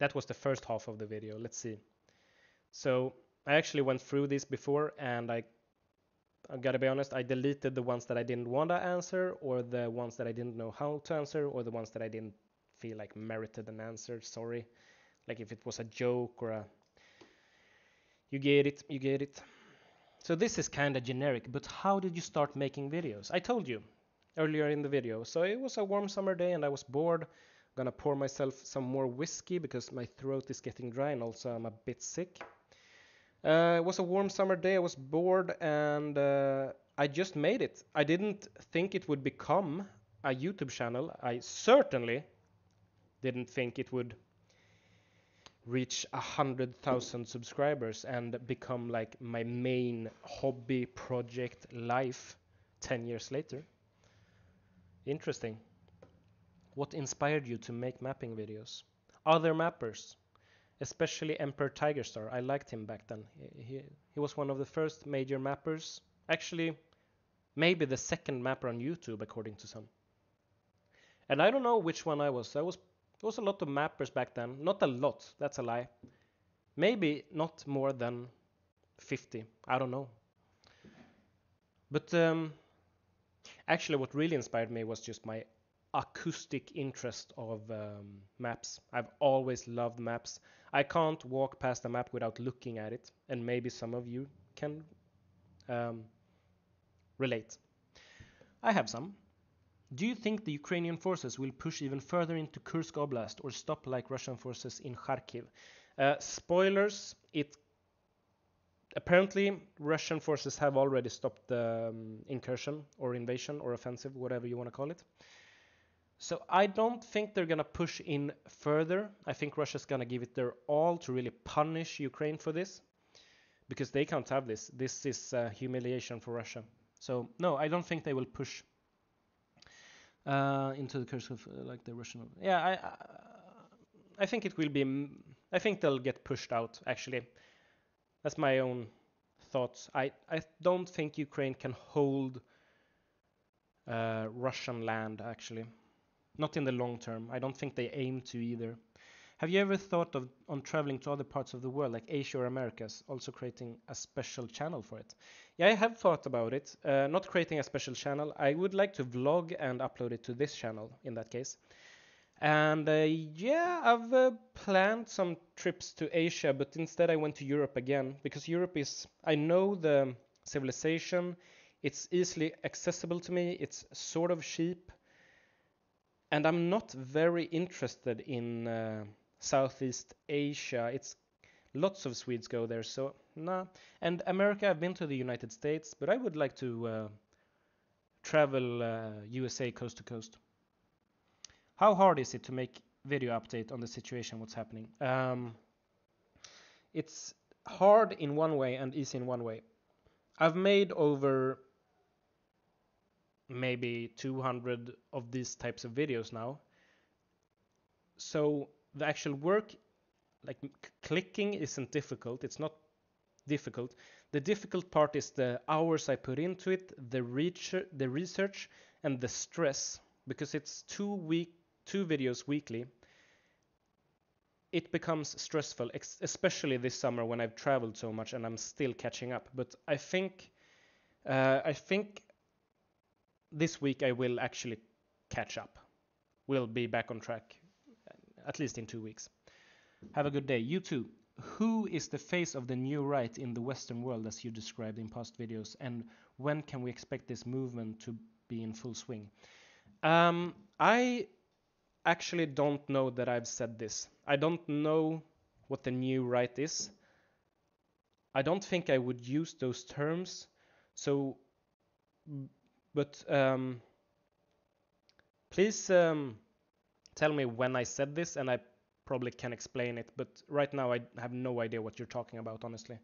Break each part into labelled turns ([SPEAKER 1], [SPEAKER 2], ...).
[SPEAKER 1] That was the first half of the video. Let's see. So I actually went through this before, and I gotta be honest, I deleted the ones that I didn't want to answer, or the ones that I didn't know how to answer, or the ones that I didn't feel like merited an answer. Sorry. Like if it was a joke or a... You get it, you get it. So this is kind of generic, but how did you start making videos? I told you earlier in the video. So it was a warm summer day and I was bored. Gonna pour myself some more whiskey because my throat is getting dry and also I'm a bit sick. It was a warm summer day, I was bored, and I just made it. I didn't think it would become a YouTube channel. I certainly didn't think it would reach 100,000 subscribers and become like my main hobby project life 10 years later. Interesting. What inspired you to make mapping videos? Other mappers, especially Emperor Tigerstar. I liked him back then. He was one of the first major mappers. Actually, maybe the second mapper on YouTube, according to some. And I don't know which one I was. There was a lot of mappers back then. Not a lot, that's a lie. Maybe not more than 50. I don't know. But actually, what really inspired me was just my acoustic interest of maps. I've always loved maps. I can't walk past a map without looking at it, and maybe some of you can relate. I have some. Do you think the Ukrainian forces will push even further into Kursk Oblast or stop like Russian forces in Kharkiv? Spoilers, apparently Russian forces have already stopped the incursion or invasion or offensive, whatever you want to call it. So I don't think they're gonna push in further. I think Russia's gonna give it their all to really punish Ukraine for this, because they can't have this. This is humiliation for Russia. So no, I don't think they will push into the curse of like the Russian. Yeah, I think it will be. I think they'll get pushed out. Actually, that's my own thoughts. I don't think Ukraine can hold Russian land. Actually, not in the long term. I don't think they aim to either. Have you ever thought of on traveling to other parts of the world, like Asia or Americas, also creating a special channel for it? Yeah, I have thought about it. Not creating a special channel. I would like to vlog and upload it to this channel in that case. And yeah, I've planned some trips to Asia, but instead I went to Europe again, because Europe is, I know the civilization, it's easily accessible to me, it's sort of cheap, and I'm not very interested in Southeast Asia. It's lots of Swedes go there, so nah. And America, I've been to the United States, but I would like to travel USA coast to coast. How hard is it to make video update on the situation, what's happening? It's hard in one way and easy in one way. I've made over maybe 200 of these types of videos now. So the actual work, like clicking, isn't difficult. It's not difficult. The difficult part is the hours I put into it, the research, and the stress, because it's 2 videos weekly. It becomes stressful, especially this summer when I've traveled so much and I'm still catching up. But I think this week I will actually catch up. We'll be back on track, at least in 2 weeks. Have a good day. You too. Who is the face of the new right in the Western world, as you described in past videos, and when can we expect this movement to be in full swing? I actually don't know that I've said this. I don't know what the new right is. I don't think I would use those terms. So, but please tell me when I said this, and I probably can explain it. But right now, I have no idea what you're talking about, honestly.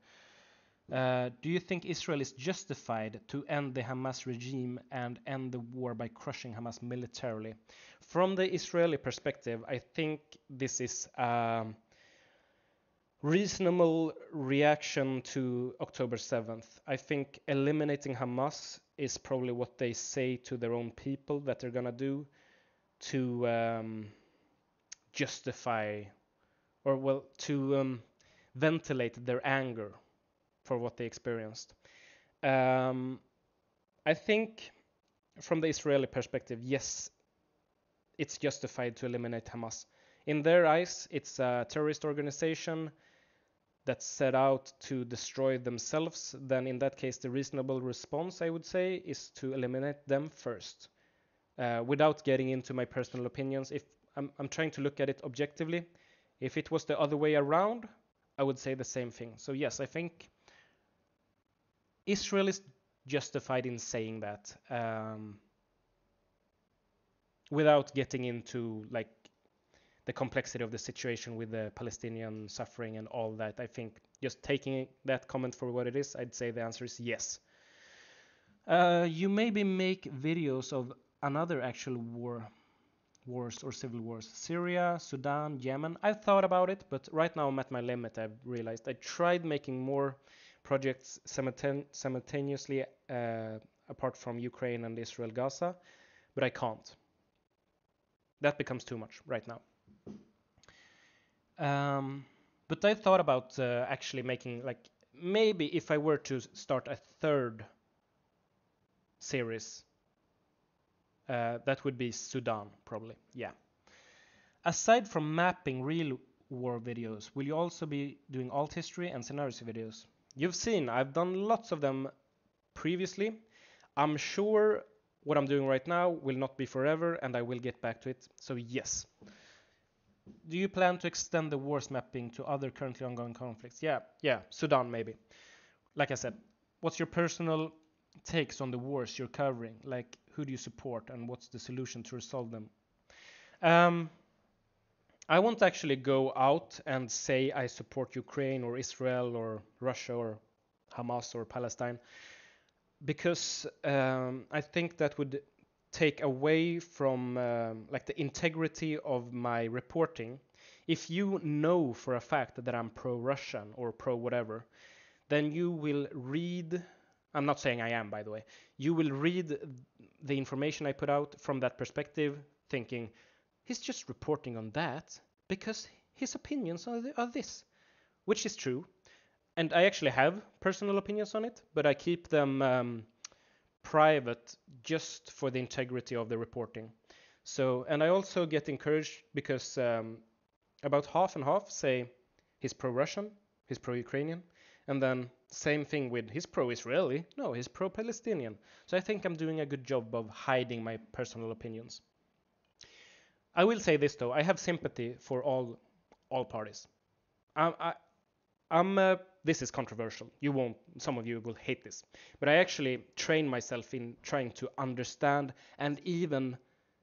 [SPEAKER 1] Do you think Israel is justified to end the Hamas regime and end the war by crushing Hamas militarily? From the Israeli perspective, I think this is a reasonable reaction to October 7th. I think eliminating Hamas is probably what they say to their own people that they're gonna do to justify or well, to ventilate their anger for what they experienced. Um, I think from the Israeli perspective, yes, it's justified to eliminate Hamas. In their eyes, it's a terrorist organization that's set out to destroy themselves. Then in that case, the reasonable response, I would say, is to eliminate them first. Without getting into my personal opinions, if I'm trying to look at it objectively, if it was the other way around, I would say the same thing. So yes, I think Israel is justified in saying that, without getting into like the complexity of the situation with the Palestinian suffering and all that. I think just taking that comment for what it is, I'd say the answer is yes. You maybe make videos of another actual wars or civil wars. Syria, Sudan, Yemen. I've thought about it, but right now I'm at my limit. I've realized I tried making more projects simultaneously apart from Ukraine and Israel, Gaza, but I can't. That becomes too much right now. But I thought about actually making, like, maybe if I were to start a third series, that would be Sudan, probably. Yeah. Aside from mapping real war videos, will you also be doing alt history and scenarios videos? You've seen, I've done lots of them previously. I'm sure what I'm doing right now will not be forever, and I will get back to it. So yes. Do you plan to extend the wars mapping to other currently ongoing conflicts? Yeah, Sudan maybe. Like I said, what's your personal takes on the wars you're covering? Like, who do you support and what's the solution to resolve them? I won't actually go out and say I support Ukraine or Israel or Russia or Hamas or Palestine, because I think that would take away from like the integrity of my reporting. If you know for a fact that I'm pro-Russian or pro-whatever, then you will read. I'm not saying I am, by the way. You will read the information I put out from that perspective, thinking he's just reporting on that because his opinions are this, which is true. And I actually have personal opinions on it, but I keep them private just for the integrity of the reporting. So, and I also get encouraged because about half and half say he's pro-Russian, he's pro-Ukrainian, and then same thing with he's pro-Israeli, no, he's pro-Palestinian. So I think I'm doing a good job of hiding my personal opinions. I will say this though, I have sympathy for all parties. This is controversial. Some of you will hate this, but I actually train myself in trying to understand and even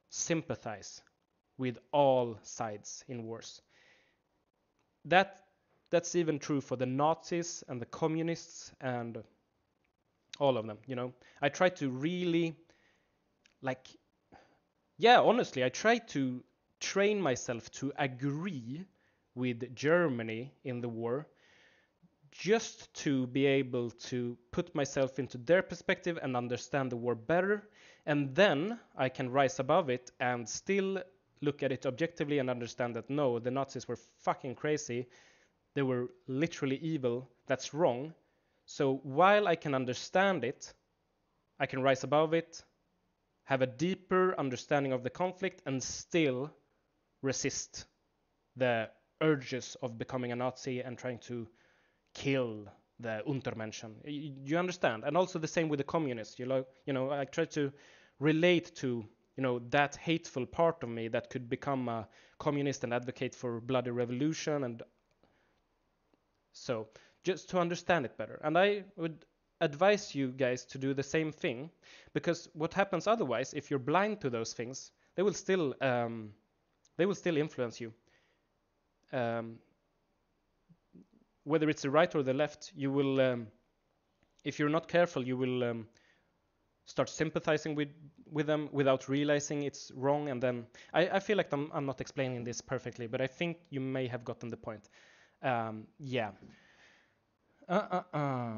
[SPEAKER 1] sympathize with all sides in wars. That's even true for the Nazis and the communists and all of them, you know. I try to really, like, yeah, honestly, I try to train myself to agree with Germany in the war, just to be able to put myself into their perspective and understand the war better, and then I can rise above it and still look at it objectively and understand that no, the Nazis were fucking crazy, they were literally evil, that's wrong. So while I can understand it, I can rise above it, have a deeper understanding of the conflict, and still resist the urges of becoming a Nazi and trying to kill the Untermenschen. You understand? And also the same with the communists. You know, I try to relate to, you know, that hateful part of me that could become a communist and advocate for bloody revolution, and so just to understand it better. And I would advise you guys to do the same thing, because what happens otherwise, if you're blind to those things, they will still influence you. Whether it's the right or the left, you will, if you're not careful, you will start sympathizing with them without realizing it's wrong. And then I feel like I'm not explaining this perfectly, but I think you may have gotten the point. Yeah.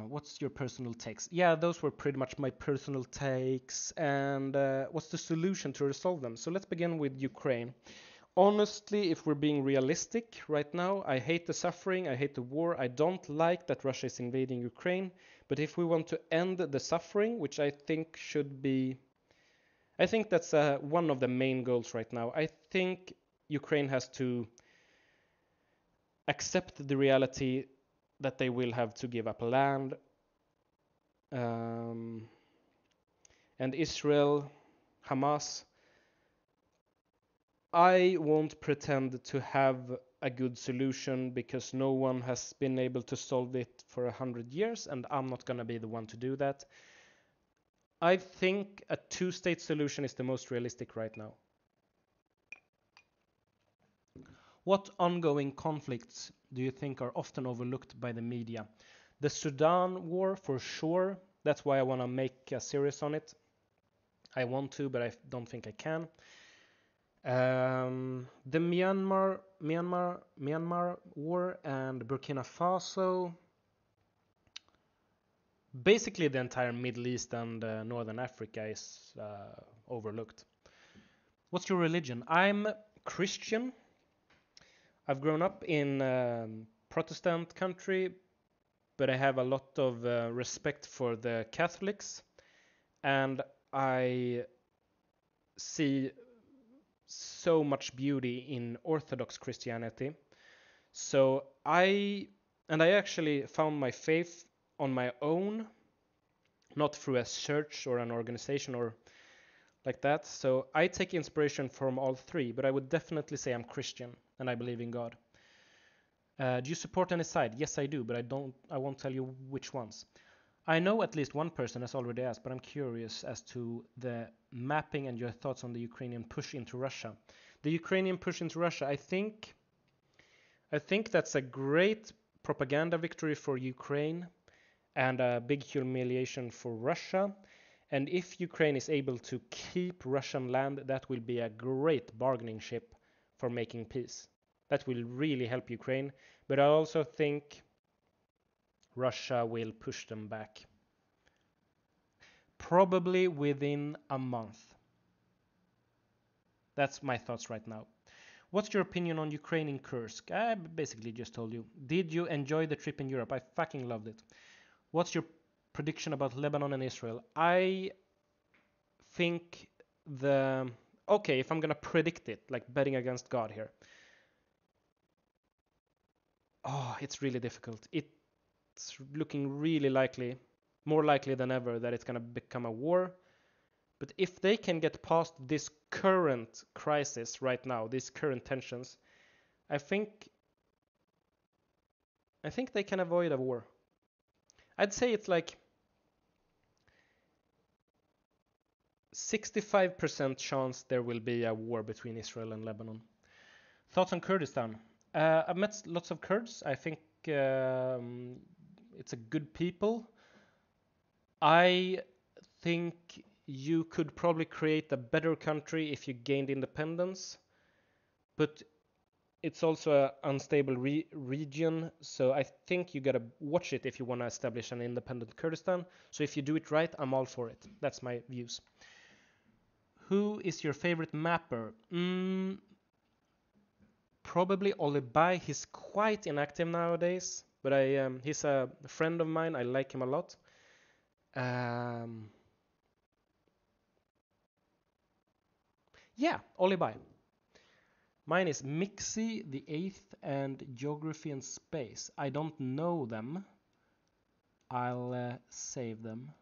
[SPEAKER 1] What's your personal takes? Yeah, those were pretty much my personal takes. And what's the solution to resolve them? So let's begin with Ukraine. Honestly, if we're being realistic right now, I hate the suffering, I hate the war, I don't like that Russia is invading Ukraine. But if we want to end the suffering, which I think should be, I think that's one of the main goals right now. I think Ukraine has to accept the reality that they will have to give up land. And Israel, Hamas, I won't pretend to have a good solution because no one has been able to solve it for 100 years, and I'm not going to be the one to do that. I think a two-state solution is the most realistic right now. What ongoing conflicts do you think are often overlooked by the media? The Sudan war, for sure. That's why I want to make a series on it. I want to, but I don't think I can. The Myanmar war and Burkina Faso. Basically, the entire Middle East and Northern Africa is overlooked. What's your religion? I'm Christian. I've grown up in a Protestant country, but I have a lot of respect for the Catholics, and I see so much beauty in Orthodox Christianity. So I actually found my faith on my own, not through a church or an organization or like that. So I take inspiration from all three, but I would definitely say I'm Christian and I believe in God. Do you support any side? Yes, I do, but I won't tell you which ones. I know at least one person has already asked, but I'm curious as to the mapping and your thoughts on the Ukrainian push into Russia. The Ukrainian push into Russia, I think that's a great propaganda victory for Ukraine and a big humiliation for Russia. And if Ukraine is able to keep Russian land, that will be a great bargaining chip for making peace. That will really help Ukraine. But I also think Russia will push them back. Probably within a month. That's my thoughts right now. What's your opinion on Ukraine in Kursk? I basically just told you. Did you enjoy the trip in Europe? I fucking loved it. What's your prediction about Lebanon and Israel? I think okay, if I'm gonna predict it, like betting against God here. Oh, it's really difficult. It's looking really likely, more likely than ever, that it's gonna become a war. But if they can get past this current crisis right now, these current tensions, I think they can avoid a war. I'd say it's like 65% chance there will be a war between Israel and Lebanon. Thoughts on Kurdistan? I've met lots of Kurds. I think it's a good people. I think you could probably create a better country if you gained independence, but it's also an unstable region, so I think you gotta watch it if you want to establish an independent Kurdistan. So if you do it right, I'm all for it. That's my views. Who is your favorite mapper? Probably Olibai. He's quite inactive nowadays, but he's a friend of mine. I like him a lot. Yeah, Olibai. Mine is Mixi, the 8th, and Geography and Space. I don't know them. I'll save them.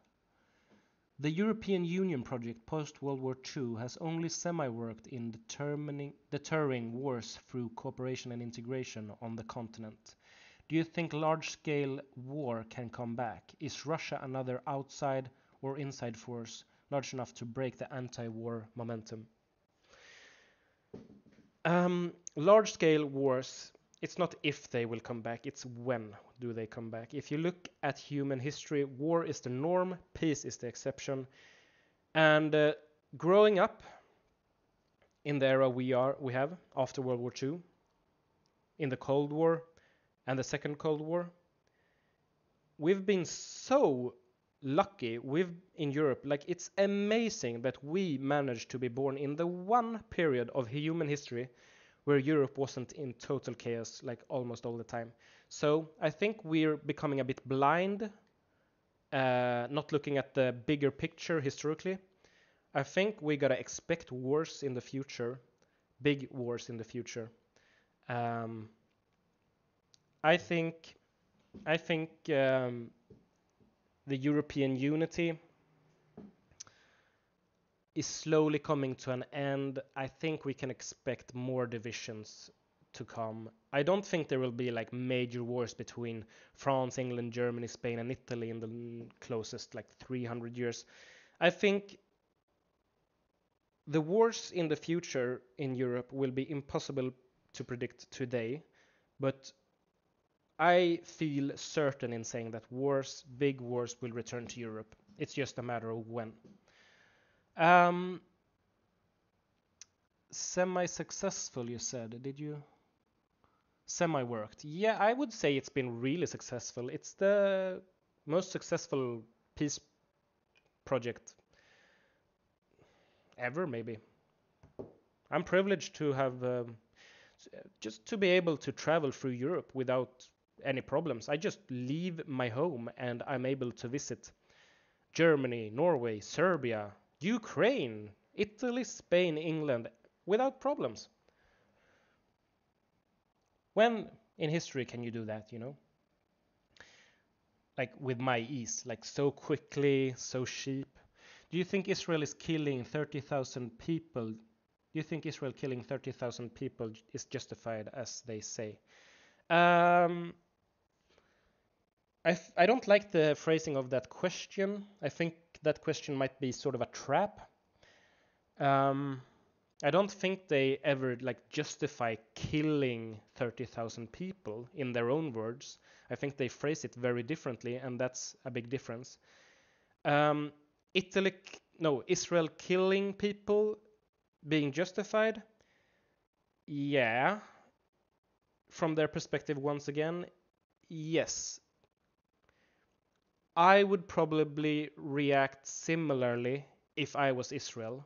[SPEAKER 1] The European Union project post-World War II has only semi-worked in deterring wars through cooperation and integration on the continent. Do you think large-scale war can come back? Is Russia another outside or inside force large enough to break the anti-war momentum? Large-scale wars, it's not if they will come back, it's when do they come back. If you look at human history, war is the norm, peace is the exception. And growing up in the era we have after World War II, in the Cold War and the Second Cold War, we've been so lucky in Europe. Like, it's amazing that we managed to be born in the one period of human history where Europe wasn't in total chaos like almost all the time. So I think we're becoming a bit blind, not looking at the bigger picture historically. I think we gotta expect wars in the future, big wars in the future. Um, I think the European unity is slowly coming to an end. I think we can expect more divisions to come. I don't think there will be like major wars between France, England, Germany, Spain, and Italy in the closest like 300 years. I think the wars in the future in Europe will be impossible to predict today, but I feel certain in saying that wars, big wars, will return to Europe. It's just a matter of when. Um, Semi-successful, you said. Did you? Semi-worked. Yeah, I would say it's been really successful. It's the most successful peace project ever, maybe. I'm privileged to have just to be able to travel through Europe without any problems. I just leave my home and I'm able to visit Germany, Norway, Serbia, Ukraine, Italy, Spain, England without problems. When in history can you do that, you know? Like with my ease, like so quickly, so cheap. Do you think Israel is killing 30,000 people? Do you think Israel killing 30,000 people is justified as they say? Um, I don't like the phrasing of that question. I think that question might be sort of a trap. I don't think they ever like justify killing 30,000 people in their own words. I think they phrase it very differently, and that's a big difference. Um, Israel killing people being justified? Yeah. From their perspective, once again, yes. I would probably react similarly if I was Israel.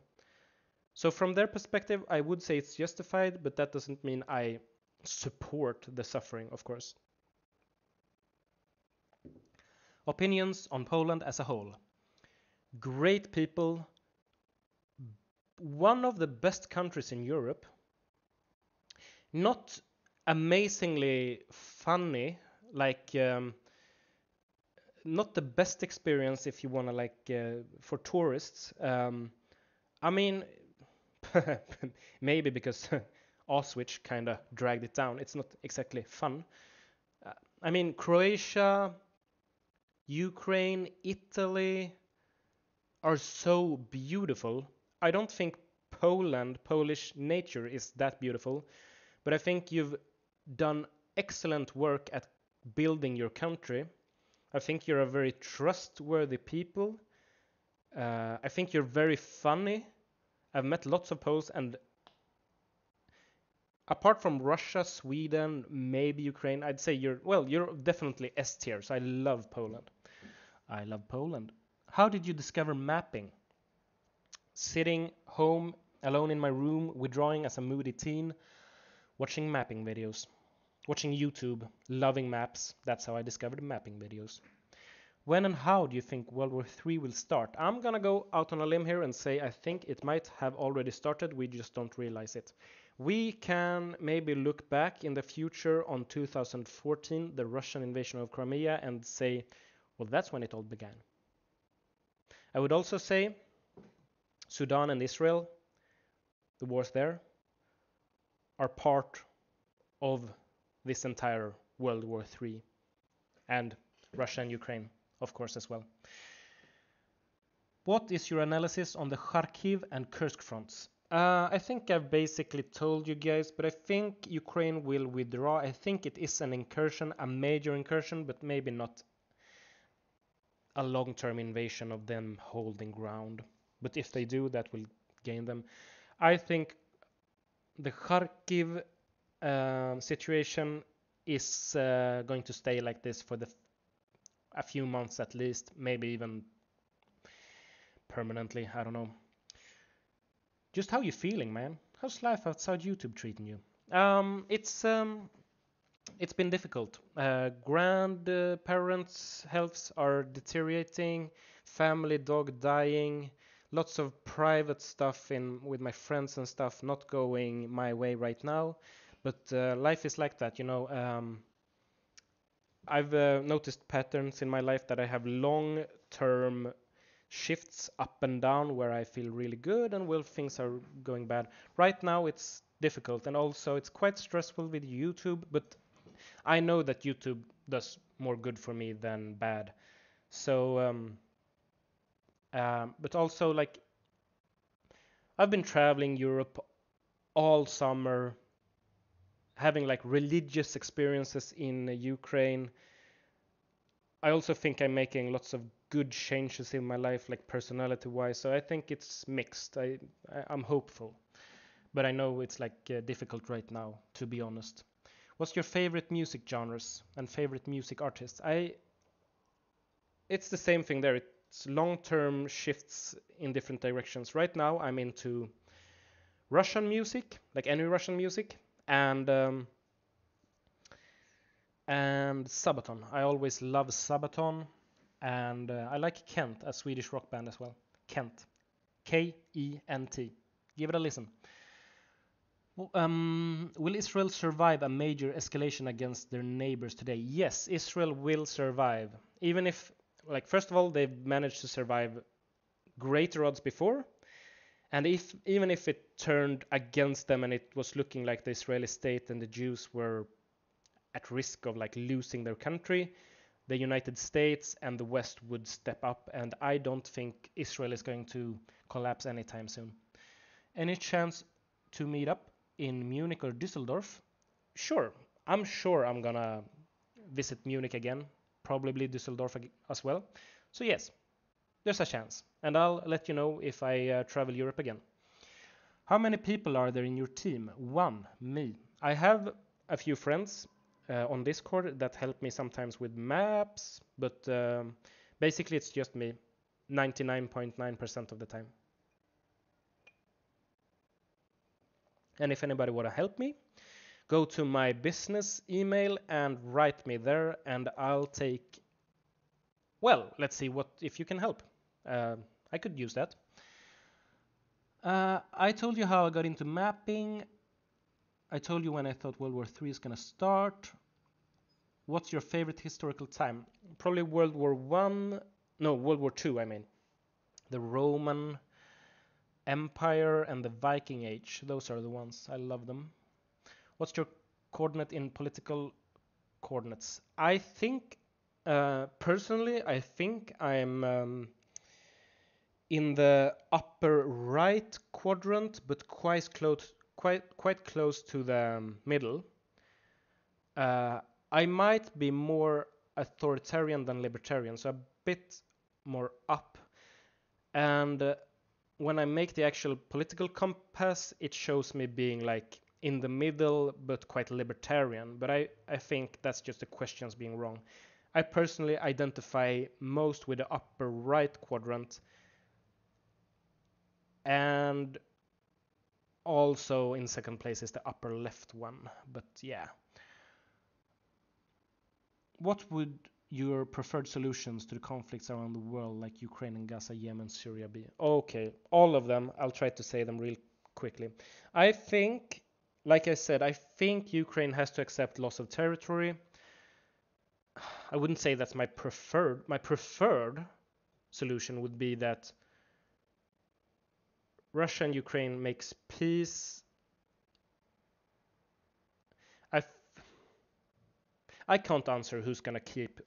[SPEAKER 1] So from their perspective, I would say it's justified, but that doesn't mean I support the suffering, of course. Opinions on Poland as a whole. Great people. One of the best countries in Europe. Not amazingly funny, like not the best experience if you want to like for tourists. I mean, maybe because Auschwitz kind of dragged it down. It's not exactly fun. I mean, Croatia, Ukraine, Italy are so beautiful. I don't think Polish nature is that beautiful, but I think you've done excellent work at building your country. I think you're a very trustworthy people. I think you're very funny. I've met lots of Poles, and apart from Russia, Sweden, maybe Ukraine, I'd say you're definitely S tier. So I love Poland. I love Poland. How did you discover mapping? Sitting home alone in my room, withdrawing as a moody teen, watching mapping videos, watching YouTube, loving maps. That's how I discovered mapping videos. When and how do you think World War III will start? I'm gonna go out on a limb here and say I think it might have already started, we just don't realize it. We can maybe look back in the future on 2014, the Russian invasion of Crimea, and say, well, that's when it all began. I would also say Sudan and Israel, the wars there, are part of this entire World War III, and Russia and Ukraine, of course, as well. What is your analysis on the Kharkiv and Kursk fronts? I think I've basically told you guys, but I think Ukraine will withdraw. I think it is an incursion, a major incursion, but maybe not a long-term invasion of them holding ground. But if they do, that will gain them. I think the Kharkiv situation is going to stay like this for a few months at least, maybe even permanently. I don't know. Just how you feeling, man? How's life outside YouTube treating you? It's been difficult. Grandparents' healths are deteriorating, family dog dying, lots of private stuff in with my friends and stuff not going my way right now. But life is like that, you know. I've noticed patterns in my life that I have long-term shifts up and down where I feel really good and where things are going bad. Right now it's difficult and also it's quite stressful with YouTube, but I know that YouTube does more good for me than bad. So, but also like I've been traveling Europe all summer, having like religious experiences in Ukraine. I also think I'm making lots of good changes in my life, like personality-wise. So I think it's mixed. I'm hopeful, but I know it's like difficult right now, to be honest. What's your favorite music genres and favorite music artists? It's the same thing there. It's long-term shifts in different directions. Right now, I'm into Russian music, like any Russian music, and um, and Sabaton. I always love Sabaton, and I like Kent, a Swedish rock band as well. Kent, Kent. Give it a listen. Will Israel survive a major escalation against their neighbors today? Yes, Israel will survive. Even if, like, first of all, they've managed to survive greater odds before, and even if it turned against them and it was looking like the Israeli state and the Jews were at risk of like losing their country, the United States and the West would step up, and I don't think Israel is going to collapse anytime soon. Any chance to meet up in Munich or Düsseldorf? Sure. I'm sure I'm gonna visit Munich again, probably Düsseldorf as well. So yes, there's a chance, and I'll let you know if I travel Europe again. How many people are there in your team? One, me. I have a few friends on Discord that help me sometimes with maps, but basically it's just me 99.9% of the time. And if anybody want to help me, go to my business email and write me there, and I'll take. Well, let's see what if you can help. I could use that. I told you how I got into mapping. I told you when I thought World War III is gonna start. What's your favorite historical time? Probably World War One. No, World War Two. I mean, the Roman Empire and the Viking Age. Those are the ones. I love them. What's your coordinate in political coordinates? I think, personally, I think I'm in the upper right quadrant, but quite close to the middle. I might be more authoritarian than libertarian, so a bit more up. And when I make the actual political compass, it shows me being like in the middle, but quite libertarian. But I think that's just the questions being wrong. I personally identify most with the upper right quadrant, and also in second place is the upper left one. But yeah. What would your preferred solutions to the conflicts around the world, like Ukraine and Gaza, Yemen, Syria, be? Okay, all of them. I'll try to say them real quickly. I think, like I said, I think Ukraine has to accept loss of territory. I wouldn't say that's my preferred. My preferred solution would be that Russia and Ukraine makes peace. I I can't answer who's gonna keep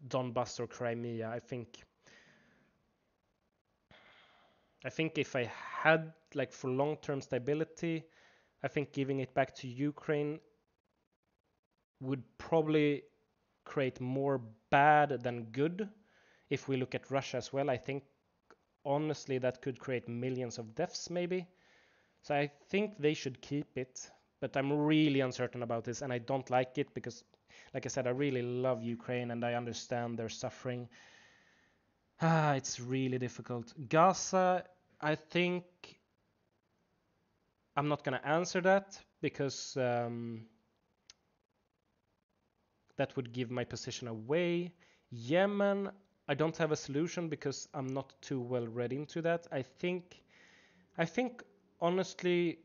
[SPEAKER 1] Donbass or Crimea. I think if I had like for long-term stability, I think giving it back to Ukraine would probably create more bad than good. If we look at Russia as well, I think honestly that could create millions of deaths maybe. So I think they should keep it, but I'm really uncertain about this and I don't like it because, like I said, I really love Ukraine and I understand their suffering. It's really difficult. Gaza, I think I'm not going to answer that because that would give my position away. Yemen, I don't have a solution because I'm not too well read into that. I think honestly,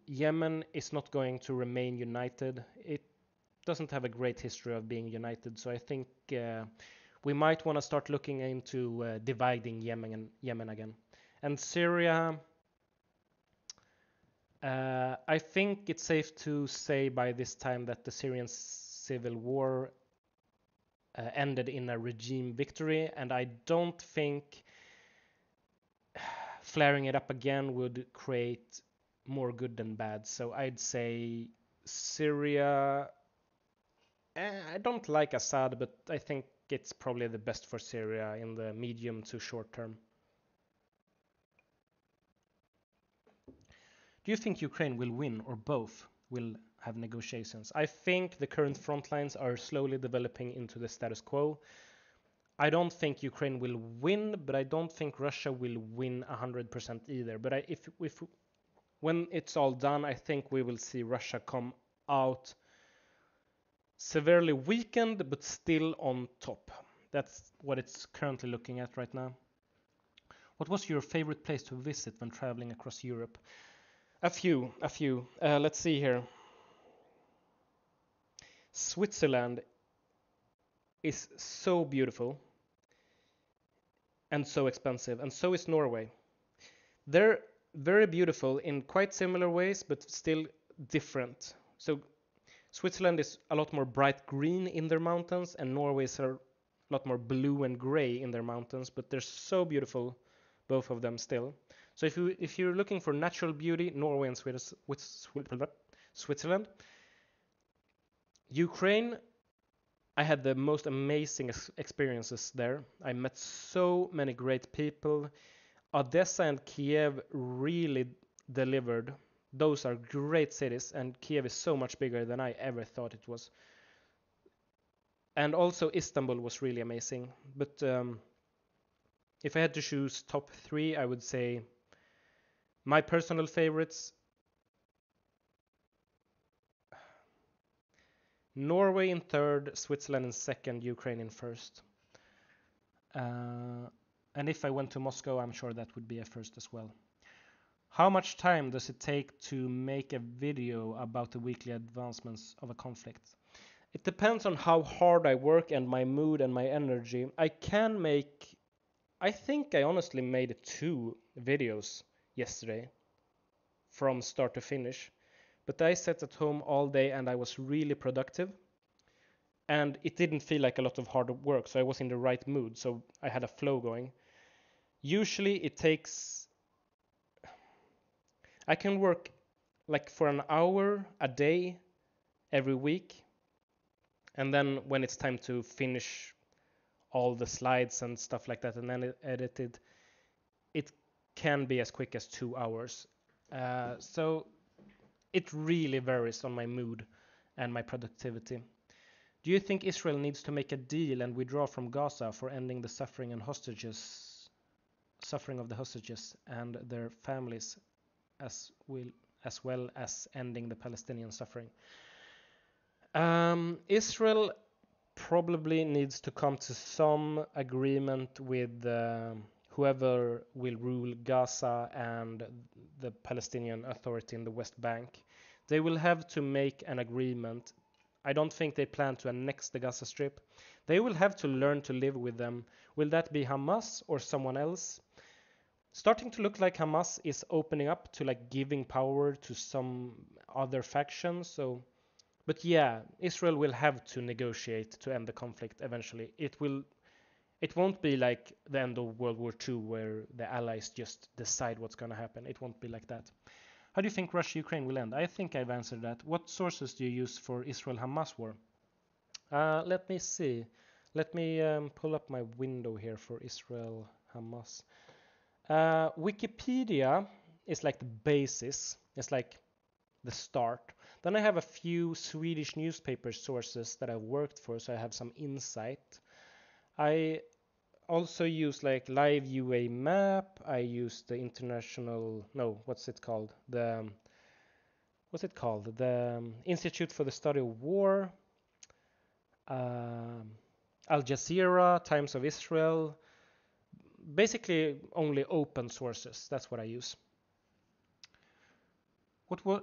[SPEAKER 1] Yemen is not going to remain united. It doesn't have a great history of being united, so I think we might want to start looking into dividing Yemen again. And Syria, I think it's safe to say by this time that the Syrian civil war ended in a regime victory, and I don't think flaring it up again would create more good than bad. So I'd say Syria. I don't like Assad, but I think it's probably the best for Syria in the medium to short term. Do you think Ukraine will win or both will have negotiations? I think the current front lines are slowly developing into the status quo. I don't think Ukraine will win, but I don't think Russia will win 100% either. But if when it's all done, I think we will see Russia come out severely weakened, but still on top. That's what it's currently looking at right now. What was your favorite place to visit when traveling across Europe? A few. Let's see here. Switzerland is so beautiful and so expensive, and so is Norway. They're very beautiful in quite similar ways, but still different. So Switzerland is a lot more bright green in their mountains, and Norway is a lot more blue and gray in their mountains, but they're so beautiful, both of them still. So if you're looking for natural beauty, Norway and Switzerland. Ukraine, I had the most amazing experiences there. I met so many great people. Odessa and Kiev really delivered. Those are great cities, and Kiev is so much bigger than I ever thought it was. And also Istanbul was really amazing. But if I had to choose top three, I would say my personal favorites: Norway in third, Switzerland in second, Ukraine in first. And if I went to Moscow, I'm sure that would be a first as well. How much time does it take to make a video about the weekly advancements of a conflict? It depends on how hard I work and my mood and my energy. I think I honestly made 2 videos yesterday from start to finish. But I sat at home all day and I was really productive. And it didn't feel like a lot of hard work, so I was in the right mood, so I had a flow going. Usually it takes, I can work like for an hour a day every week, and then when it's time to finish all the slides and stuff like that and then edit it can be as quick as 2 hours. So it really varies on my mood and my productivity. Do you think Israel needs to make a deal and withdraw from Gaza for ending the suffering of the hostages and their families, as well as ending the Palestinian suffering? Israel probably needs to come to some agreement with whoever will rule Gaza and the Palestinian Authority in the West Bank. They will have to make an agreement. I don't think they plan to annex the Gaza Strip. They will have to learn to live with them. Will that be Hamas or someone else? Starting to look like Hamas is opening up to like giving power to some other faction. But yeah, Israel will have to negotiate to end the conflict eventually. It won't be like the end of World War II where the Allies just decide what's going to happen. It won't be like that. How do you think Russia-Ukraine will end? I think I've answered that. What sources do you use for Israel-Hamas war? Let me see. Let me pull up my window here for Israel-Hamas. Wikipedia is like the basis. It's like the start. Then I have a few Swedish newspaper sources that I've worked for, so I have some insight. I also use like Live UA Map. I use the international, no, what's it called? what's it called? The Institute for the Study of War, um Al Jazeera, Times of Israel. Basically, only open sources. That's what I use.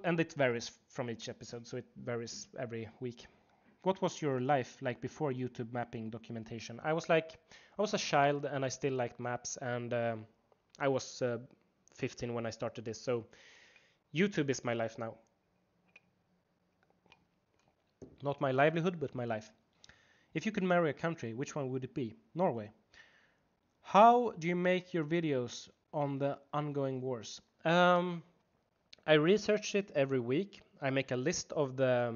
[SPEAKER 1] And it varies from each episode, so it varies every week. What was your life like before YouTube mapping documentation? I was a child and I still liked maps, and I was 15 when I started this, so YouTube is my life now. Not my livelihood, but my life. If you could marry a country, which one would it be? Norway. How do you make your videos on the ongoing wars? I research it every week. I make a list of the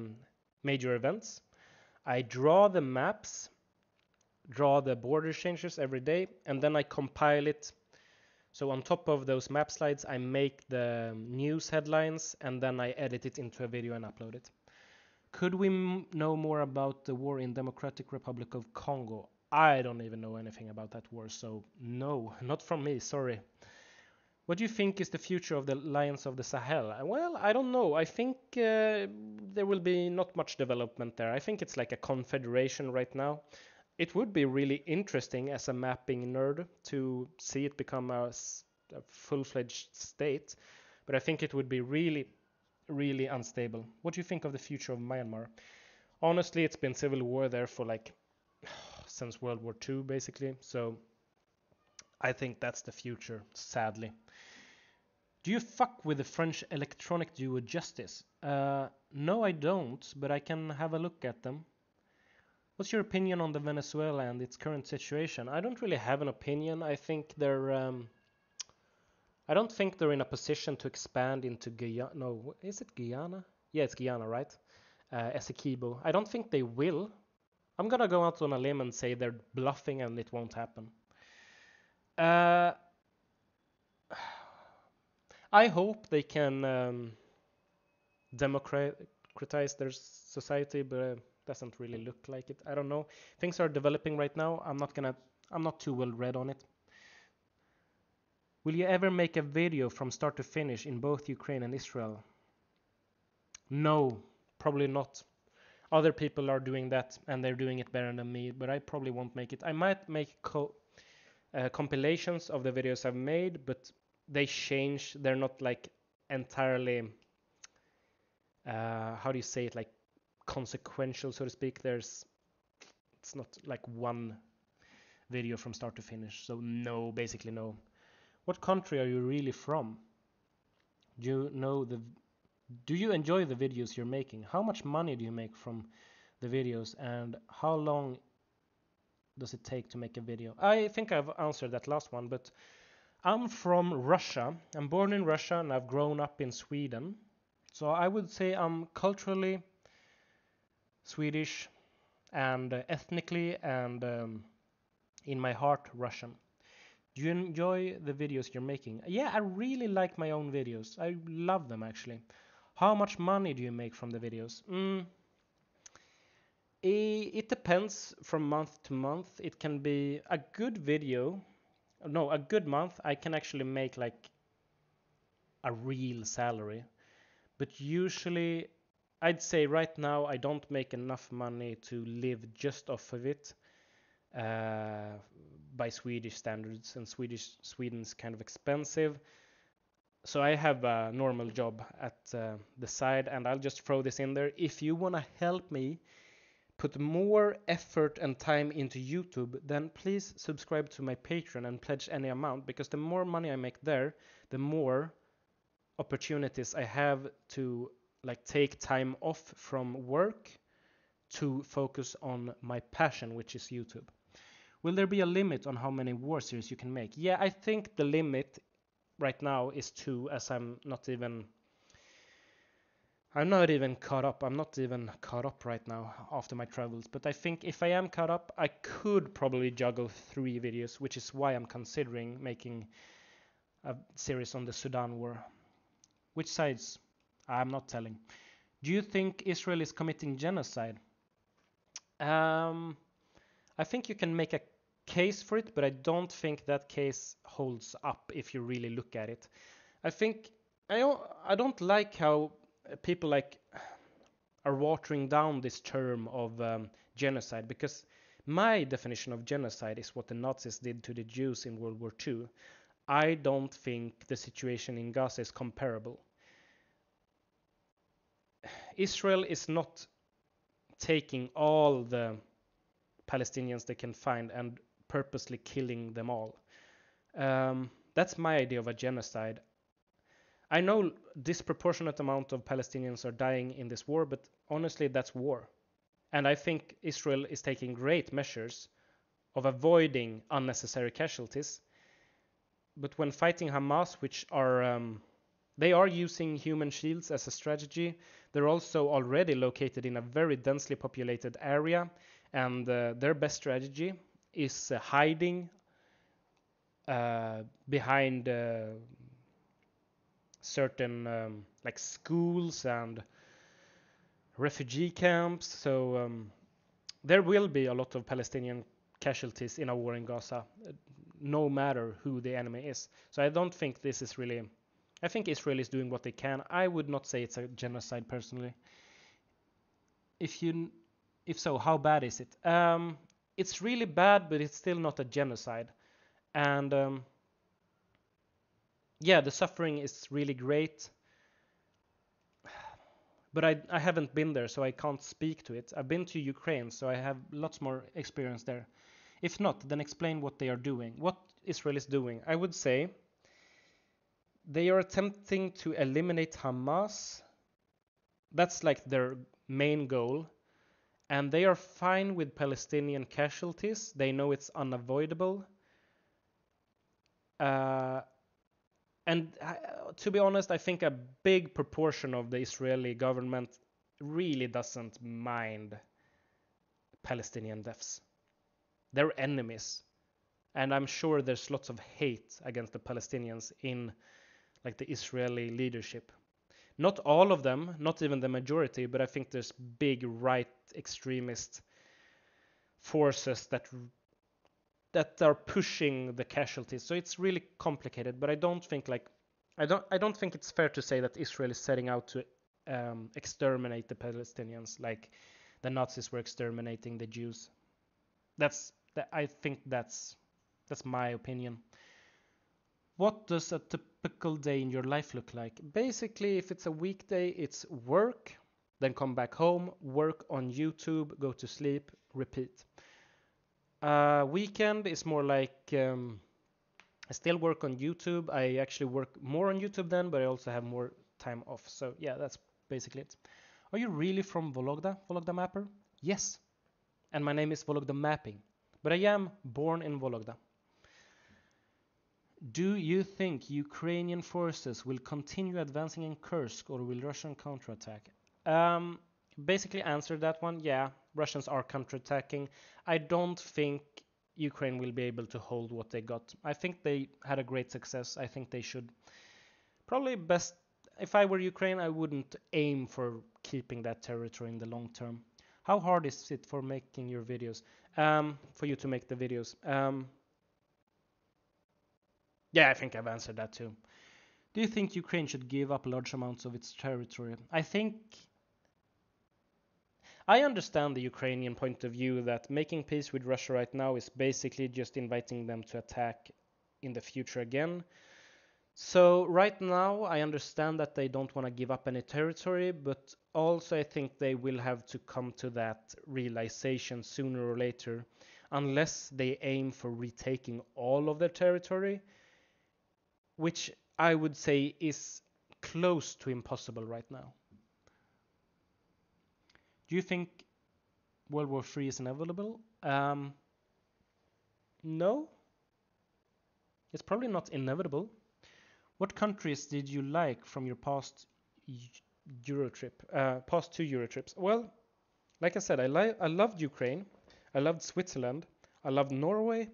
[SPEAKER 1] major events. I draw the maps, draw the border changes every day, and then I compile it. So on top of those map slides, I make the news headlines, and then I edit it into a video and upload it. Could we know more about the war in Democratic Republic of Congo? I don't even know anything about that war, so no, not from me, sorry. What do you think is the future of the Lions of the Sahel? Well, I don't know. I think there will be not much development there. I think it's like a confederation right now. It would be really interesting as a mapping nerd to see it become a full-fledged state, but I think it would be really, really unstable. What do you think of the future of Myanmar? Honestly, it's been civil war there for like since World War II, basically. So I think that's the future, sadly. Do you fuck with the French electronic duo Justice? No, I don't, but I can have a look at them. What's your opinion on the Venezuela and its current situation? I don't really have an opinion. I think they're. I don't think they're in a position to expand into Guyana. No, is it Guyana? Yeah, it's Guyana, right? Essequibo. I don't think they will. I'm gonna go out on a limb and say they're bluffing and it won't happen. I hope they can democratize their society, but doesn't really look like it. I don't know. Things are developing right now. I'm not too well read on it. Will you ever make a video from start to finish in both Ukraine and Israel? No, probably not. Other people are doing that and they're doing it better than me, but I probably won't make it. I might make compilations of the videos I've made, but they change. They're not like entirely how do you say it, like consequential, so to speak. It's not like one video from start to finish. So no, basically no. What country are you really from? Do you enjoy the videos you're making? How much money do you make from the videos, and how long does it take to make a video? I think I've answered that last one, but I'm from Russia. I'm born in Russia and I've grown up in Sweden. So I would say I'm culturally Swedish and ethnically and in my heart Russian. Do you enjoy the videos you're making? Yeah, I really like my own videos. I love them actually. How much money do you make from the videos? It depends from month to month. It can be a good video. No, a good month I can actually make like a real salary. But usually I'd say right now I don't make enough money to live just off of it by Swedish standards, and Sweden's kind of expensive. So I have a normal job at the side, and I'll just throw this in there. If you want to help me put more effort and time into YouTube, then please subscribe to my Patreon and pledge any amount, because the more money I make there, the more opportunities I have to like take time off from work to focus on my passion, which is YouTube. Will there be a limit on how many war series you can make? Yeah, I think the limit right now is 2, as I'm not even caught up. I'm not even caught up right now after my travels, but I think if I am caught up, I could probably juggle 3 videos, which is why I'm considering making a series on the Sudan war. Which sides? I'm not telling. Do you think Israel is committing genocide? I think you can make a case for it, but I don't think that case holds up if you really look at it. I think I don't like how people like are watering down this term of genocide, because my definition of genocide is what the Nazis did to the Jews in World War II. I don't think the situation in Gaza is comparable. Israel is not taking all the Palestinians they can find and purposely killing them all. That's my idea of a genocide. I know disproportionate amount of Palestinians are dying in this war, but honestly, that's war. And I think Israel is taking great measures of avoiding unnecessary casualties. But when fighting Hamas, which are they are using human shields as a strategy. They're also already located in a very densely populated area, and their best strategy is hiding behind certain like schools and refugee camps. So there will be a lot of Palestinian casualties in a war in Gaza, no matter who the enemy is. So I don't think this is really. I think Israel is doing what they can. I would not say it's a genocide personally. If so, how bad is it? It's really bad, but it's still not a genocide. And yeah, the suffering is really great. But I haven't been there, so I can't speak to it. I've been to Ukraine, so I have lots more experience there. If not, then explain what they are doing. What Israel is doing. I would say they are attempting to eliminate Hamas. That's like their main goal. And they are fine with Palestinian casualties. They know it's unavoidable. And to be honest, I think a big proportion of the Israeli government really doesn't mind Palestinian deaths. They're enemies. And I'm sure there's lots of hate against the Palestinians in like the Israeli leadership. Not all of them, not even the majority, but I think there's big right extremist forces that are pushing the casualties. So it's really complicated, but I don't think it's fair to say that Israel is setting out to exterminate the Palestinians like the Nazis were exterminating the Jews. I think that's my opinion. What does a typical day in your life look like? Basically, if it's a weekday, it's work, then come back home, work on YouTube, go to sleep, repeat. Weekend is more like I still work on YouTube. I actually work more on YouTube then, but I also have more time off. So yeah, that's basically it. Are you really from Vologda, Vologda Mapper? Yes. And my name is Vologda Mapping. But I am born in Vologda. Do you think Ukrainian forces will continue advancing in Kursk, or will Russian counterattack? Basically answer that one. Yeah, Russians are counterattacking. I don't think Ukraine will be able to hold what they got. I think they had a great success. I think they should probably best. If I were Ukraine, I wouldn't aim for keeping that territory in the long term. How hard is it for making your videos? For you to make the videos? Yeah, I think I've answered that too. Do you think Ukraine should give up large amounts of its territory? I understand the Ukrainian point of view that making peace with Russia right now is basically just inviting them to attack in the future again. So right now I understand that they don't want to give up any territory, but also I think they will have to come to that realization sooner or later, unless they aim for retaking all of their territory, which I would say is close to impossible right now. Do you think World War III is inevitable? No. It's probably not inevitable. What countries did you like from your past Euro trip? Past two Euro trips? Well, like I said, I loved Ukraine. I loved Switzerland. I loved Norway.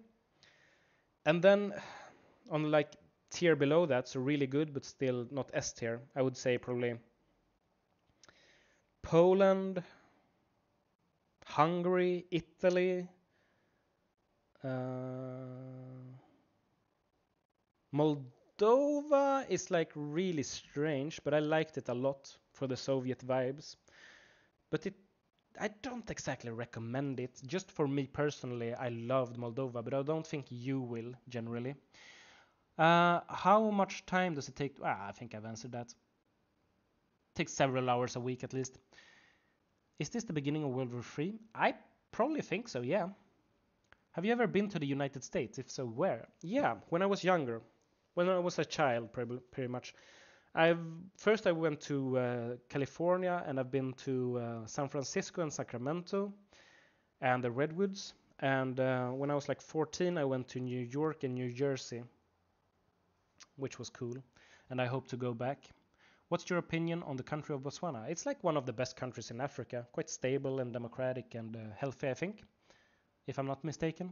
[SPEAKER 1] And then on like tier below that, so really good but still not S tier, I would say probably Poland, Hungary, Italy, Moldova is like really strange, but I liked it a lot. for the Soviet vibes. But I don't exactly recommend it. Just for me personally, I loved Moldova, but I don't think you will generally. How much time does it take? I think I've answered that. It takes several hours a week at least. Is this the beginning of World War III? I probably think so, yeah. Have you ever been to the United States? If so, where? Yeah, when I was younger. When I was a child, pretty much. First I went to California, and I've been to San Francisco and Sacramento and the Redwoods. And when I was like 14, I went to New York and New Jersey, which was cool. And I hope to go back. What's your opinion on the country of Botswana? It's like one of the best countries in Africa, quite stable and democratic and healthy, I think, if I'm not mistaken.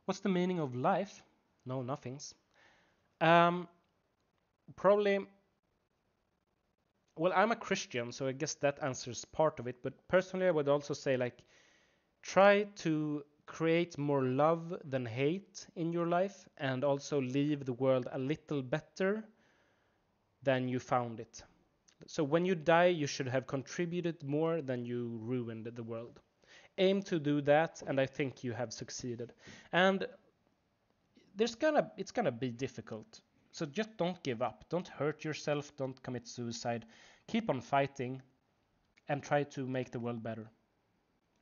[SPEAKER 1] What's the meaning of life? No, nothings. Probably, well, I'm a Christian, so I guess that answers part of it. But personally, I would also say, like, try to create more love than hate in your life, and also leave the world a little better than you found it. So when you die, you should have contributed more than you ruined the world. Aim to do that, and I think you have succeeded. And it's gonna be difficult. So just don't give up. Don't hurt yourself. Don't commit suicide. Keep on fighting and try to make the world better.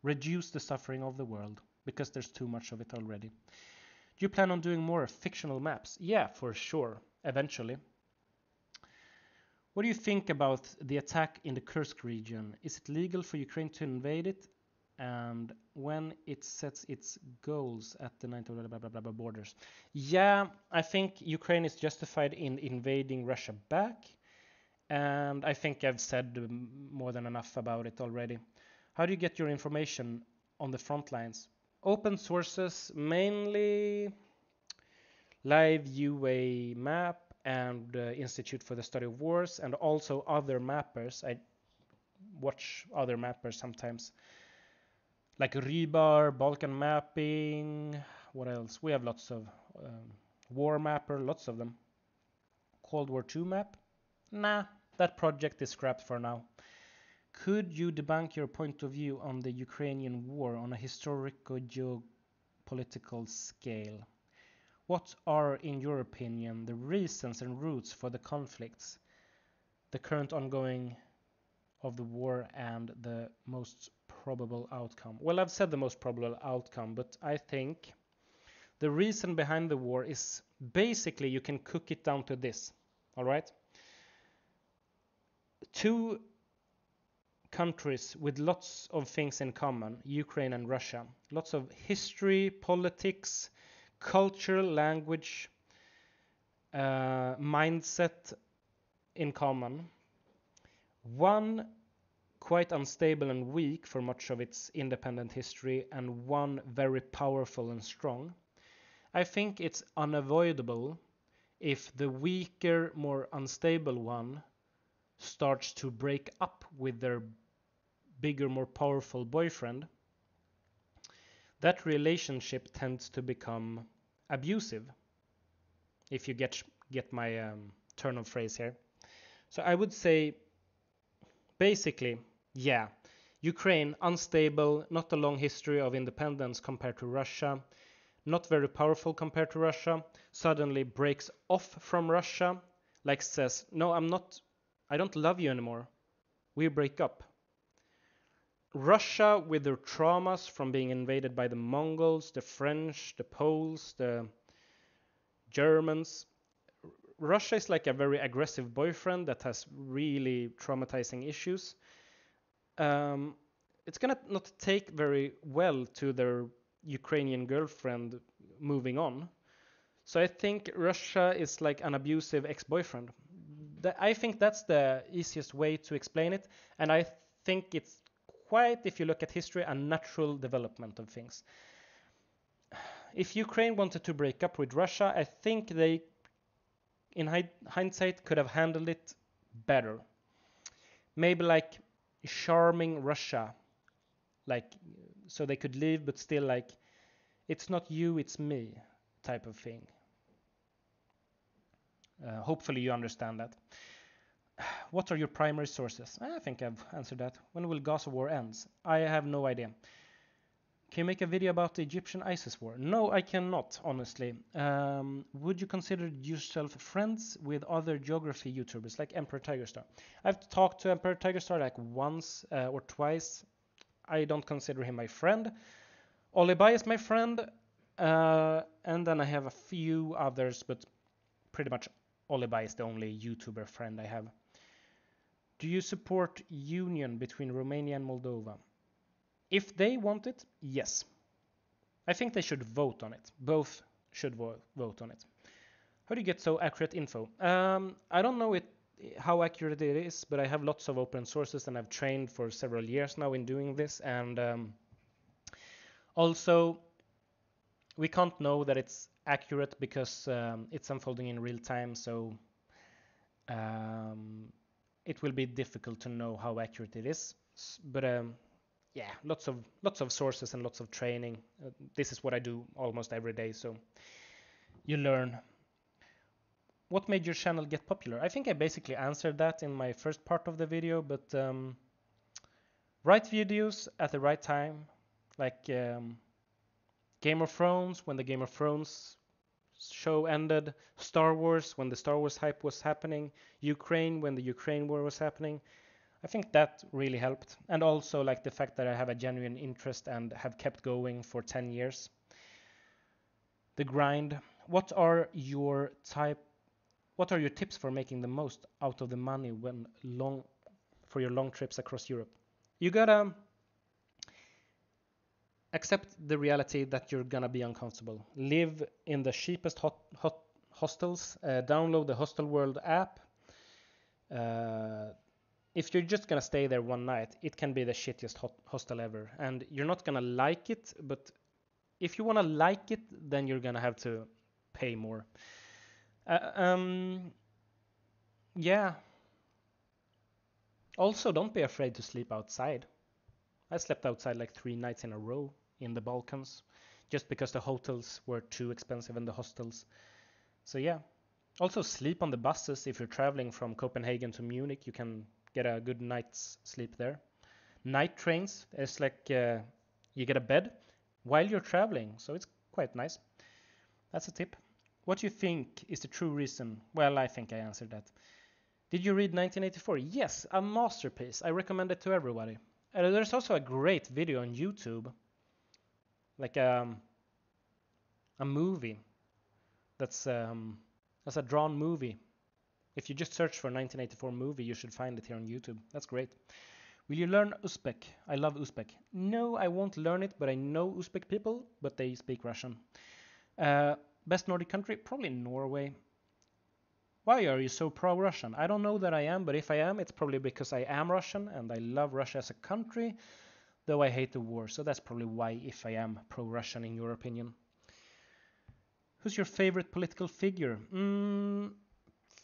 [SPEAKER 1] Reduce the suffering of the world, because there's too much of it already. Do you plan on doing more fictional maps? Yeah, for sure. Eventually. What do you think about the attack in the Kursk region? Is it legal for Ukraine to invade it? And when it sets its goals at the 90 blah, blah, blah, blah, borders? Yeah, I think Ukraine is justified in invading Russia back. And I think I've said more than enough about it already. How do you get your information on the front lines? Open sources, mainly Live UA Map and Institute for the Study of Wars, and also other mappers. I watch other mappers sometimes, like Rybar, Balkan Mapping. What else? We have lots of War Mapper, lots of them. Cold War II map? Nah, that project is scrapped for now. Could you debunk your point of view on the Ukrainian war on a historical geopolitical scale? What are, in your opinion, the reasons and roots for the conflicts, the current ongoing of the war, and the most probable outcome? Well, I've said the most probable outcome, but I think the reason behind the war is basically, you can cook it down to this, all right? Two countries with lots of things in common, Ukraine and Russia. Lots of history, politics, culture, language, mindset in common. One quite unstable and weak for much of its independent history, and one very powerful and strong. I think it's unavoidable if the weaker, more unstable one starts to break up with their bigger, more powerful boyfriend. That relationship tends to become abusive, if you get my turn of phrase here. So I would say, basically, yeah, Ukraine, unstable, not a long history of independence compared to Russia, not very powerful compared to Russia, suddenly breaks off from Russia, like says, no, I don't love you anymore, we break up. Russia, with their traumas from being invaded by the Mongols, the French, the Poles, the Germans. Russia is like a very aggressive boyfriend that has really traumatizing issues. It's gonna not take very well to their Ukrainian girlfriend moving on. So I think Russia is like an abusive ex-boyfriend. I think that's the easiest way to explain it, and I think it's quite, if you look at history, a natural development of things. If Ukraine wanted to break up with Russia, I think they, in hindsight, could have handled it better. Maybe like charming Russia, like, so they could leave, but still like, it's not you, it's me type of thing. Hopefully you understand that. What are your primary sources? I think I've answered that. When will Gaza war ends? I have no idea. Can you make a video about the Egyptian ISIS war? No, I cannot, honestly. Would you consider yourself friends with other geography YouTubers like Emperor Tigerstar? I've talked to Emperor Tigerstar like once or twice. I don't consider him my friend. Olibai is my friend. And then I have a few others, but pretty much Olibai is the only YouTuber friend I have. Do you support union between Romania and Moldova? If they want it, yes. I think they should vote on it. Both should vote on it. How do you get so accurate info? I don't know how accurate it is, but I have lots of open sources and I've trained for several years now in doing this. And also, we can't know that it's accurate because it's unfolding in real time. So it will be difficult to know how accurate it is. But yeah, lots of sources and lots of training. This is what I do almost every day, so you learn. What made your channel get popular? I think I basically answered that in my first part of the video, but right videos at the right time, like Game of Thrones, when the Game of Thrones show ended, Star Wars, when the Star Wars hype was happening, Ukraine, when the Ukraine war was happening. I think that really helped. And also like the fact that I have a genuine interest and have kept going for 10 years. The grind. What are your tips for making the most out of the money for your long trips across Europe? You gotta accept the reality that you're gonna be uncomfortable. Live in the cheapest hostels. Download the Hostel World app. If you're just gonna stay there one night, it can be the shittiest hostel ever, and you're not gonna like it. But if you wanna like it, then you're gonna have to pay more. Yeah. Also, don't be afraid to sleep outside. I slept outside like 3 nights in a row in the Balkans, just because the hotels were too expensive and the hostels. So yeah. Also, sleep on the buses if you're traveling from Copenhagen to Munich. You can get a good night's sleep there. Night trains is like you get a bed while you're traveling, so it's quite nice. That's a tip. What do you think is the true reason? Well, I think I answered that. Did you read 1984? Yes, a masterpiece. I recommend it to everybody. There's also a great video on YouTube, like a movie that's a drawn movie. If you just search for 1984 movie, you should find it here on YouTube. That's great. Will you learn Uzbek? I love Uzbek. No, I won't learn it, but I know Uzbek people, but they speak Russian. Best Nordic country? Probably Norway. Why are you so pro-Russian? I don't know that I am, but if I am, it's probably because I am Russian and I love Russia as a country, though I hate the war. So that's probably why, if I am pro-Russian in your opinion. Who's your favorite political figure?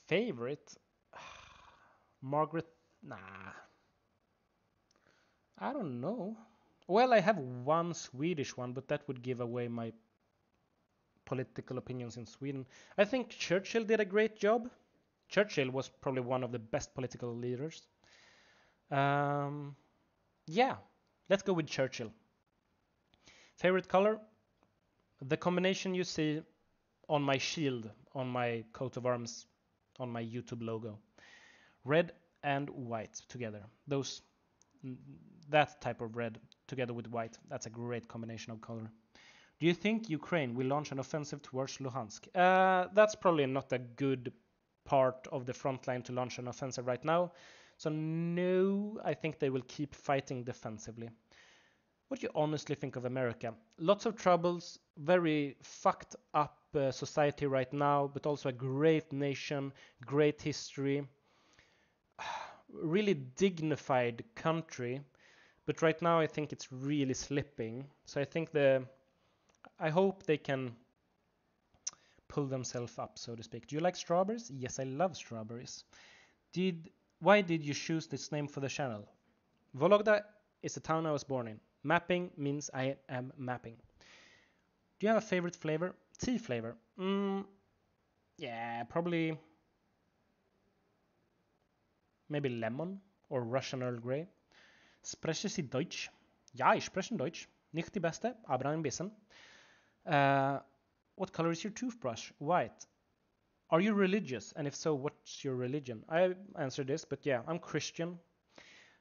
[SPEAKER 1] Favorite? Margaret? Nah. I don't know. Well, I have one Swedish one, but that would give away my political opinions in Sweden. I think Churchill did a great job. Churchill was probably one of the best political leaders. Yeah, let's go with Churchill. Favorite color? The combination you see on my shield, on my coat of arms, on my YouTube logo. Red and white together. That type of red together with white. That's a great combination of color. Do you think Ukraine will launch an offensive towards Luhansk? That's probably not a good part of the front line to launch an offensive right now. So no, I think they will keep fighting defensively. What do you honestly think of America? Lots of troubles, very fucked up society right now, but also a great nation, great history, really dignified country. But right now I think it's really slipping. So I hope they can pull themselves up, so to speak. Do you like strawberries? Yes, I love strawberries. Why did you choose this name for the channel? Vologda is the town I was born in. Mapping means I am mapping. Do you have a favorite flavor? Tea flavor. Yeah, probably maybe lemon or Russian Earl Grey. Sprechen Sie Deutsch? Ja, ich spreche Deutsch. Nicht die beste, aber ein bisschen. What color is your toothbrush? White. Are you religious? And if so, what's your religion? I answered this, but yeah, I'm Christian.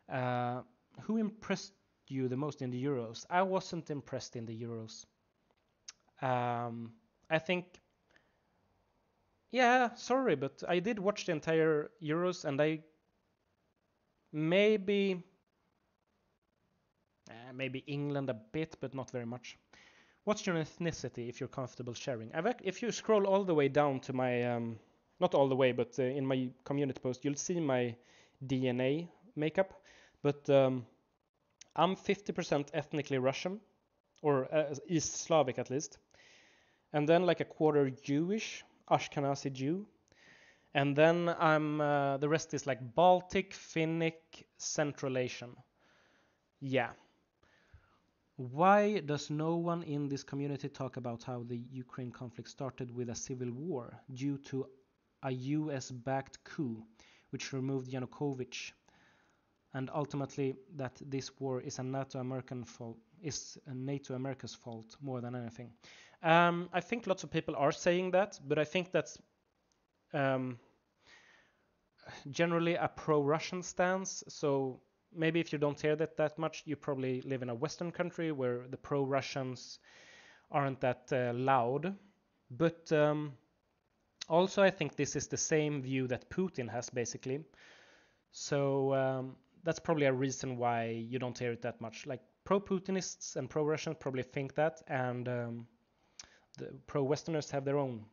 [SPEAKER 1] Who impressed you the most in the Euros? I wasn't impressed in the Euros. I think, yeah, sorry, but I did watch the entire Euros, and I maybe England a bit, but not very much. What's your ethnicity, if you're comfortable sharing? If you scroll all the way down to my, not all the way, but in my community post, you'll see my DNA makeup. But I'm 50% ethnically Russian, or East Slavic at least. And then like a quarter Jewish, Ashkenazi Jew. And then the rest is like Baltic, Finnic, Central Asian. Yeah. Why does no one in this community talk about how the Ukraine conflict started with a civil war due to a US-backed coup which removed Yanukovych, and ultimately that this war is a NATO America's fault more than anything? I think lots of people are saying that, but I think that's generally a pro-Russian stance. So maybe if you don't hear that much, you probably live in a Western country where the pro-Russians aren't that loud. But also I think this is the same view that Putin has, basically. So that's probably a reason why you don't hear it that much. Like pro-Putinists and pro-Russians probably think that, and the pro-Westerners have their own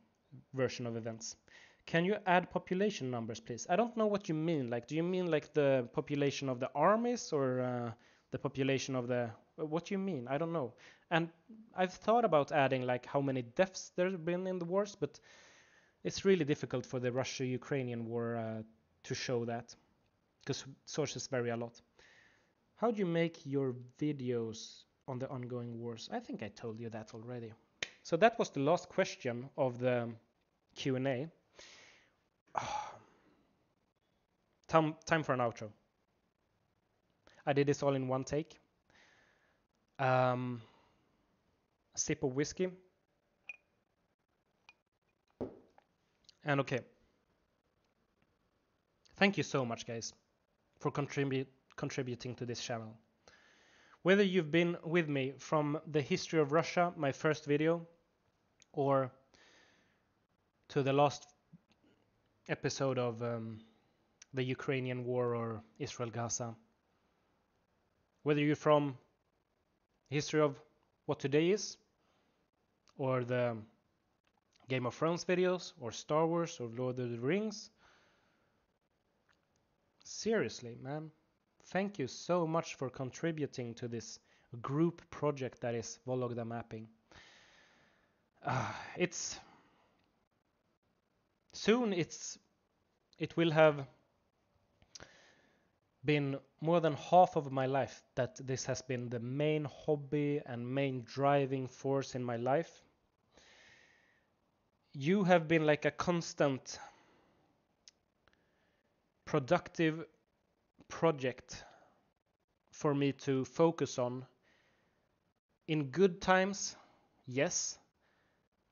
[SPEAKER 1] version of events. Can you add population numbers, please? I don't know what you mean. Like, do you mean like the population of the armies, or the population of the... What do you mean? I don't know. And I've thought about adding like how many deaths there have been in the wars, but it's really difficult for the Russia-Ukrainian war to show that, because sources vary a lot. How do you make your videos on the ongoing wars? I think I told you that already. So that was the last question of the Q&A. Time for an outro. I did this all in one take. A sip of whiskey. And okay. Thank you so much, guys, for contributing to this channel. Whether you've been with me from the history of Russia, my first video, or to the last episode of the Ukrainian war or Israel-Gaza, whether you're from history of what today is, or the Game of Thrones videos, or Star Wars, or Lord of the Rings, seriously, man, thank you so much for contributing to this group project that is Vologda mapping. It will have been more than half of my life that this has been the main hobby and main driving force in my life. You have been like a constant productive project for me to focus on. In good times, yes,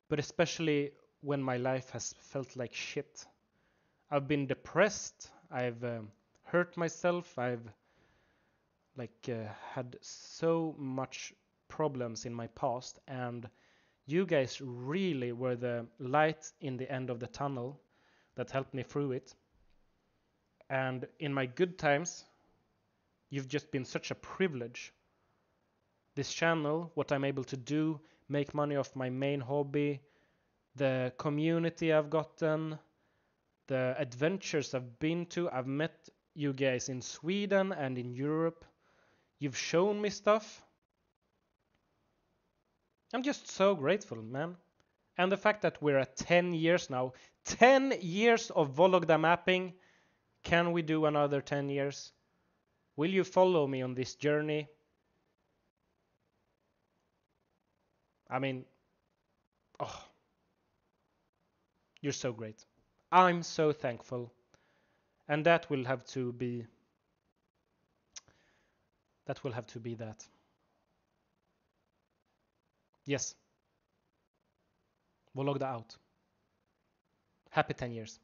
[SPEAKER 1] but especially when my life has felt like shit. I've been depressed, I've hurt myself, I've had so much problems in my past, and you guys really were the light in the end of the tunnel that helped me through it. And in my good times, you've just been such a privilege. This channel, what I'm able to do, make money off my main hobby, the community I've gotten, the adventures I've been to. I've met you guys in Sweden and in Europe. You've shown me stuff. I'm just so grateful, man. And the fact that we're at 10 years now. 10 years of Vologda mapping. Can we do another 10 years? Will you follow me on this journey? I mean, you're so great. I'm so thankful. And that will have to be that. Yes. Vologda out. Happy 10 years.